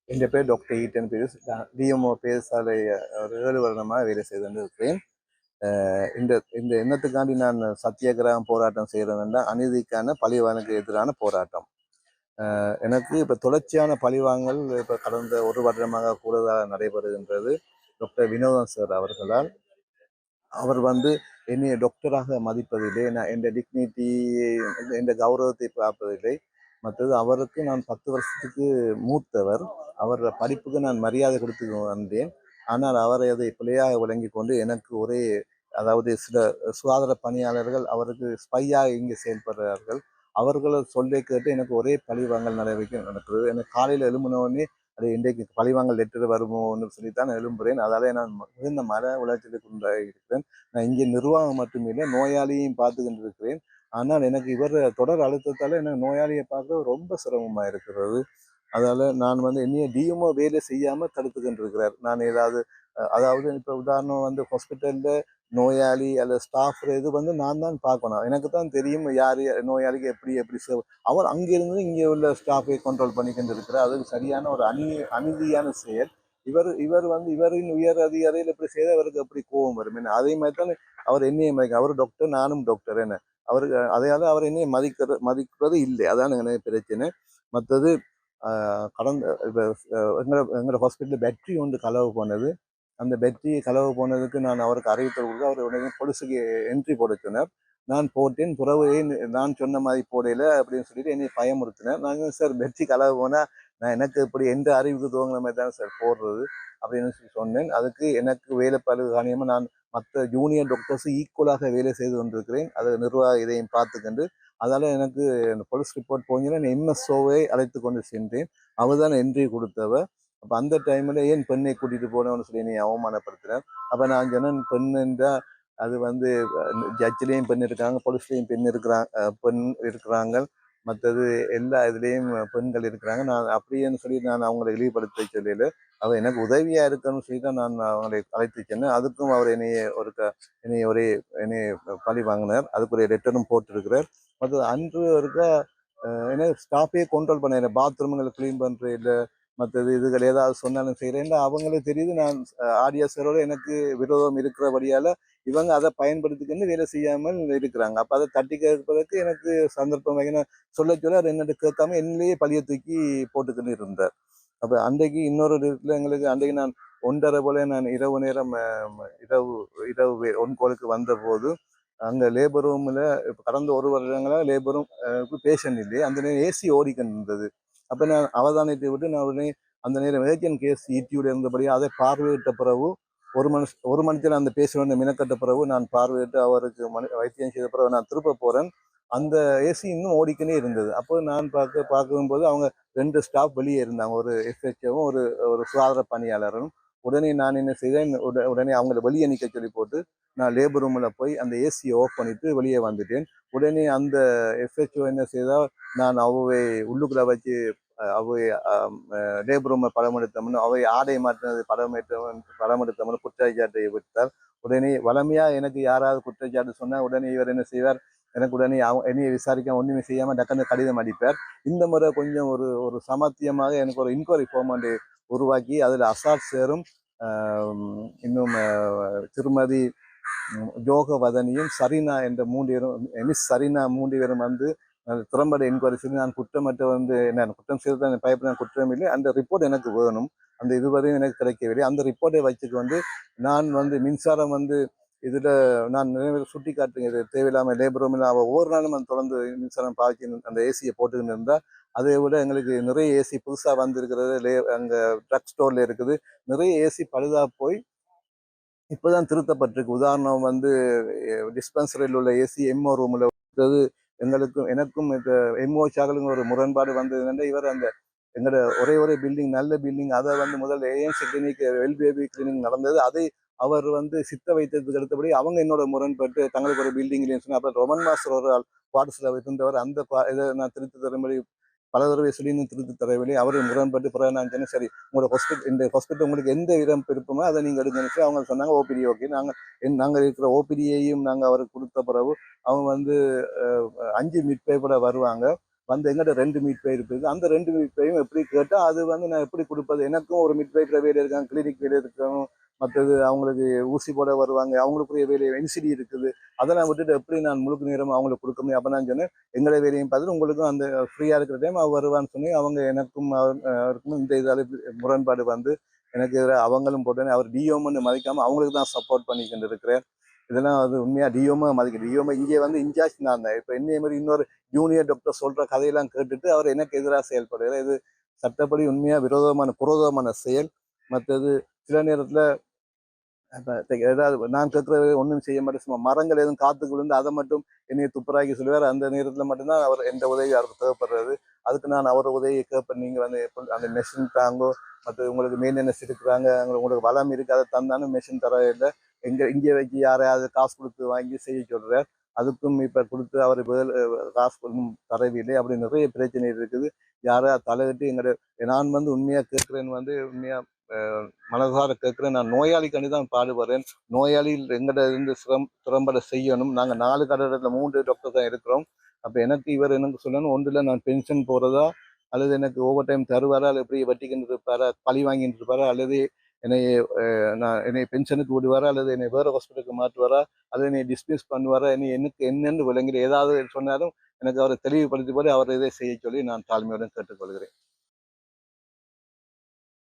என் பேர் doctor eaten Peiris. DMO Pesalai ஒரு 7 வருடமாக வேலை செய்து கொண்டிருக்கிறேன். இந்த இந்த எண்ணத்துக்காண்டி நான் சத்தியாகிரகம் போராட்டம் செய்கிறேன்னா அநீதிக்கான பழிவானுக்கு எதிரான போராட்டம். எனக்கு இப்போ தொடர்ச்சியான பழிவாங்கல் இப்போ கடந்த ஒரு வருடமாக கூடுதலாக நடைபெறுகின்றது. டாக்டர் வினோதன் சார் அவர்களால். அவர் என்னை டாக்டராக மதிப்பதில்லை, நான் என் டிக்னிட்டி என் கௌரவத்தை பார்ப்பதில்லை. மற்றது அவருக்கு நான் 10 வருஷத்துக்கு மூத்தவர். அவர் படிப்புக்கு நான் மரியாதை கொடுத்து வந்தேன். ஆனால் அவர் அதை பிழையாக விளங்கி கொண்டு எனக்கு ஒரே, அதாவது சில சுகாதார பணியாளர்கள் அவருக்கு ஸ்பையாக இங்கே செயல்படுறார்கள். அவர்கள் சொல்லை கேட்டு எனக்கு ஒரே பழிவாங்கல் நடக்கிறது. எனக்கு காலையில் எழும்பினோடனே அது இன்றைக்கு பழிவாங்கல் லெட்டர் வருமோன்னு சொல்லித்தான் எழும்புகிறேன். அதாலே நான் மிகுந்த மன உளைச்சலுக்கு உண்டாயிருக்கிறேன். நான் இங்கே நிர்வாகம் மட்டுமில்லை, நோயாளியையும் பார்த்துக்கிட்டு இருக்கிறேன். ஆனால் எனக்கு இவர் தொடர் அழுத்தத்தால் எனக்கு நோயாளியை பார்க்க ரொம்ப சிரமமாக இருக்கிறது. அதால் நான் என்னைய டிஎம்ஓ வேலை செய்யாமல் தடுத்துக்கிட்டு இருக்கிறார். நான் ஏதாவது, அதாவது இப்போ உதாரணம் ஹாஸ்பிட்டலில் நோயாளி அல்லது ஸ்டாஃப் இது நான் தான் பார்க்கணும். எனக்கு தான் தெரியும் யார் நோயாளிக்கு எப்படி எப்படி அவர் அங்கிருந்து இங்கே உள்ள ஸ்டாஃபை கண்ட்ரோல் பண்ணிக்கிட்டு இருக்கிறார். அதுக்கு சரியான ஒரு அநீதியான செயல். இவர் இவரின் உயர் அதிகாரியில் எப்படி செய்த அவருக்கு எப்படி கோபம் வரும் என்ன? அதே மாதிரி தான் அவர் என்னையை மதிக்க, அவர் டாக்டர் நானும் டாக்டர் என்ன, அவருக்கு அதையால் அவர் என்னையை மதிக்கிறது இல்லை. அதான் எனக்கு பிரச்சனை. மற்றது கடந்த இப்போ எங்களோட ஹாஸ்பிட்டலில் பேட்டரி ஒன்று களவு போனது. அந்த பேட்டரி களவு போனதுக்கு நான் அவருக்கு அறிவித்தல் கொடுத்து அவர் உடனே போலீஸுக்கு என்ட்ரி போட சொன்னார். நான் போட்டேன். பிறகு நான் சொன்ன மாதிரி போடையில அப்படின்னு சொல்லிட்டு என்னை பயமுறுத்தினேன். நாங்கள் சார் பேட்டரி களவு போனால் நான் எனக்கு இப்படி எந்த அறிவுக்கு துவங்கின மாதிரி தான் சார் போடுறது அப்படின்னு சொல்லி சொன்னேன். அதுக்கு எனக்கு வேலை பழு காணியமாக நான் மற்ற ஜூனியர் டாக்டர்ஸ் ஈக்குவலாக வேலை செய்து கொண்டிருக்கிறேன். அது நிர்வாக இதையும் பார்த்துக்கண்டு அதால் எனக்கு இந்த போலீஸ் ரிப்போர்ட் போனீங்கன்னா எம்எஸ்ஓவை அழைத்து கொண்டு சென்றேன். அவர் தான் என்ட்ரி கொடுத்தவ. அப்போ அந்த டைமில் ஏன் பெண்ணை கூட்டிகிட்டு போனவன்னு சொல்லி என்னை அவமானப்படுத்தினார். அப்போ நான் சொன்னேன், பெண்ணுன்றா அது ஜட்ஜிலையும் பெண் இருக்காங்க, போலீஸ்லேயும் பெண் இருக்கிறாங்க, மற்றது எல்லா இதுலேயும் பெண்கள் இருக்கிறாங்க. நான் அப்படியேன்னு சொல்லி நான் அவங்களை இழிவுபடுத்த சொல்லல. அவர் எனக்கு உதவியாக இருக்கணும்னு சொல்லி தான் நான் அவங்களை அழைத்து சென்னேன். அதுக்கும் அவர் என்னைய பழி வாங்கினார். அதுக்குரிய லெட்டரும் போட்டிருக்கிறார். மற்றது அன்று இருக்கா ஏன்னா ஸ்டாஃபே கண்ட்ரோல் பண்ண, பாத்ரூம்களை க்ளீன் பண்ணுற இல்லை, மற்றது இதுகள் ஏதாவது சொன்னாலும் செய்கிறேன். அவங்களுக்கு தெரியுது நான் ஆடியன்ஸரோடு எனக்கு விரோதம் இருக்கிறபடியால் இவங்க அதை பயன்படுத்திக்கின்னு வேலை செய்யாமல் இருக்கிறாங்க. அப்போ அதை தட்டி கேட்பதற்கு எனக்கு சந்தர்ப்பம் சொல்ல அது என்னட்டு கேட்காம என்னையே பழிய தூக்கி போட்டுக்கின்னு இருந்தார். அப்போ அன்றைக்கு இன்னொரு இடத்துல எங்களுக்கு அன்றைக்கு நான் 1:30 போல நான் இரவு நேரம் இரவு ஒன்கோலுக்கு வந்த போது அங்கே லேபர் ரூமில் இப்போ கடந்த ஒரு வருடங்களாக லேபர் ரூம் பேஷண்ட் இல்லையே, அந்த நேரம் ஏசி ஓடிக்கிட்டு இருந்தது. அப்போ நான் அவதானத்தை விட்டு நான் உடனே அந்த நேரம் ஏஜென்ட் கேஸ் ஈட்டியோடு இருந்தபடியாக அதை பார்வையிட்ட பிறகு ஒரு மணித்தில் அந்த பேஷண்ட் மினக்கட்ட பிறகு நான் பார்வையிட்டு அவருக்கு வைத்தியம் செய்த பிறகு நான் திருப்ப போகிறேன். அந்த ஏசி இன்னும் ஓடிக்கினே இருந்தது. அப்போ நான் பார்க்கும்போது அவங்க 2 ஸ்டாஃப் வெளியே இருந்தாங்க, ஒரு எஸ்ஹெச்ஓவும் ஒரு சுகாதார பணியாளரும். உடனே நான் என்ன செய்தேன், உடனே அவங்கள வெளியே நிற்க சொல்லி போட்டு நான் லேபர் ரூமில் போய் அந்த ஏசியை ஆஃப் பண்ணிட்டு வெளியே வந்துட்டேன். உடனே அந்த எஸ்ஹெச்ஓ என்ன செய்தால், நான் அவை உள்ளுக்குள்ளே வச்சு அவை லேபர் ரூமை படம் எடுத்தோம்னு அவை ஆடை மாற்றினது படம் எடுத்தோம்னு குற்றச்சாட்டை விட்டார். உடனே வளமையாக எனக்கு யாராவது குற்றச்சாட்டு சொன்னால் உடனே இவர் என்ன செய்வார், எனக்கு உடனே என்னையை விசாரிக்க ஒன்றுமே செய்யாமல் டக்குன்னு கடிதம் அடிப்பார். இந்த முறை கொஞ்சம் ஒரு ஒரு சமத்தியமாக எனக்கு ஒரு இன்கொயரி ஃபார்ம் உருவாக்கி அதில் அசாத் சேரும் இன்னும் திருமதி யோகவதனியும் சரினா என்ற 3 பேரும், மிஸ் சரினா 3 பேரும் திறம்பட என்கொயரி செய்து நான் குற்றமற்ற என்ன குற்றம் செய்து பயப்பட குற்றம் இல்லை, அந்த ரிப்போர்ட் எனக்கு வேணும். அந்த இதுவரையும் எனக்கு கிடைக்கவில்லை. அந்த ரிப்போர்ட்டை வச்சுக்கு நான் மின்சாரம் இதில் நான் சுட்டி காட்டுங்க, இது தேவையில்லாமல் லேபர் ரூமில் அவள் ஒவ்வொரு நாளும் தொடர்ந்து மின்சாரம் பாய்ச்சி அந்த ஏசியை போட்டுக்கிட்டு இருந்தால், அதை விட எங்களுக்கு நிறைய ஏசி புதுசாக வந்திருக்கிறது, அங்கே ட்ரக் ஸ்டோரில் இருக்குது, நிறைய ஏசி பழுதாக போய் இப்போதான் திருத்தப்பட்டிருக்கு. உதாரணம் டிஸ்பென்சரியில் உள்ள ஏசி எம்ஓ ரூமில் எனக்கும் எம்ஓ சாக்களுங்க ஒரு முரண்பாடு வந்ததுன்னா, இவர் எங்களோட ஒரே பில்டிங் நல்ல பில்டிங், அதை முதல்ல ANC clinic well baby clinic நடந்தது, அதை அவர் சித்த வைத்ததுக்கு அடுத்தபடி அவங்க என்னோட முரண்பட்டு தங்களுக்கு ஒரு பில்டிங் இல்லைன்னு சொன்னால், அப்புறம் ரொமன் மாஸ்டர் ஒரு குவார்டர்ஸில் இருந்தவர், அந்த இதை நான் திருத்தி தரும்படி பல தடவை சொல்லி திருத்தி தரவில்லை. அவர் முரண்பட்டு பிறகு நான் சொன்னேன், சரி உங்களோட இந்த ஹாஸ்பிட்டல் உங்களுக்கு எந்த இடம் விருப்பமோ அதை நீங்கள் எடுங்கன்னு சொல்லி அவங்க சொன்னாங்க. ஓபிடி ஓகே, நாங்கள் இருக்கிற ஓபிடியையும் நாங்கள் அவருக்கு கொடுத்த பிறகு அவங்க 5 மிட் பேப்பரை வருவாங்க. வந்து எங்கிட்ட 2 மீட் பை இருக்குது. அந்த 2 மீட் பையும் எப்படி கேட்டா, அது வந்து நான் எப்படி குடுப்பது? எனக்கும் ஒரு மிட் வைஃப்ல வேலை இருக்காங்க, கிளினிக் வேலை இருக்கணும். மத்தது அவங்களுக்கு ஊசி போட வருவாங்க. அவங்களுக்குரிய வேலை என்சிடி இருக்குது. அதெல்லாம் விட்டுட்டு எப்படி நான் முழுக்க நேரம் அவங்களுக்கு குடுக்க முடியும்? அப்ப நான் சொன்னேன், எங்களோட வேலையும் பார்த்துட்டு உங்களுக்கும் அந்த ஃப்ரீயா இருக்கிற டைம் அவ வருவான்னு சொல்லி, அவங்க எனக்கும் அவருக்கும் இந்த இதால முரண்பாடு வந்து, எனக்கு எதிரா அவங்களும் போட்டு அவர் டிஓம்னு மதிக்காம அவங்களுக்கு தான் சப்போர்ட் பண்ணிக்கிட்டு இருக்கிறேன். இதெல்லாம் அது உண்மையா டிஓமா மதிக்க டிஓமா இங்கே வந்து இன்சார்ஜ் நான் தான். இப்ப என்னைய மாதிரி இன்னொரு ஜூனியர் டாக்டர் சொல்ற கதையெல்லாம் கேட்டுட்டு அவர் எனக்கு எதிராக செயல்படுகிறார். இது சட்டப்படி உண்மையா புரோதமான செயல். மற்றது சில நேரத்துல ஏதாவது நான் கேட்கறது ஒன்றும் செய்ய மாட்டேன். சும்மா மரங்கள் எதுவும் காத்துக்கு விழுந்து அதை மட்டும் என்னைய துப்புராக்கி சொல்லுவார். அந்த நேரத்தில் மட்டும்தான் அவர் எந்த உதவி அவருக்கு தேவைப்படுறது. அதுக்கு நான் அவர் உதவியை கேட்பேன். நீங்கள் வந்து அந்த மெஷின் தாங்கோ, மற்ற உங்களுக்கு மெயின்டெனன்ஸ் இருக்கிறாங்க, உங்களுக்கு வளம் இருக்கு, அதை தந்தாலும் மெஷின் தர இல்லை. இங்கே வச்சு யாரையாவது காசு கொடுத்து வாங்கி செய்ய சொல்கிறார். அதுக்கும் இப்போ கொடுத்து அவர் காசு தரவில்லை. அப்படி நிறைய பிரச்சனை இருக்குது. யாராவது தலையிட்டு எங்களோட நான் வந்து உண்மையாக கேட்குறேன்னு வந்து உண்மையாக மனதார கேட்கிறேன். நான் நோயாளிக்காண்டி தான் பாடுபடுறேன். நோயாளிகள் எங்கிட்ட இருந்து திறம்பட செய்யணும். நாங்க 4 கட்டடத்துல 3 டாக்டர் தான் இருக்கிறோம். அப்ப எனக்கு இவர் எனக்கு சொல்லணும், ஒன்றுல நான் பென்ஷன் போறதா, அல்லது எனக்கு ஓவர் டைம் தருவாரா, அல்லது எப்படி வட்டிக்கிட்டு இருப்பாரா, பழி வாங்கிட்டு இருப்பாரா, அல்லது என்னை என்னை பென்ஷனுக்கு விடுவாரா, அல்லது என்னை வேற ஹாஸ்பிட்டலுக்கு மாற்றுவாரா, அல்லது என்னை டிஸ்மிஸ் பண்ணுவாரா, எனக்கு என்னென்னு விளங்குற ஏதாவது சொன்னாலும் எனக்கு அவரை தெளிவுபடுத்தி போது அவர் இதை செய்ய சொல்லி நான் தாழ்மையுடன் கேட்டுக்கொள்கிறேன்.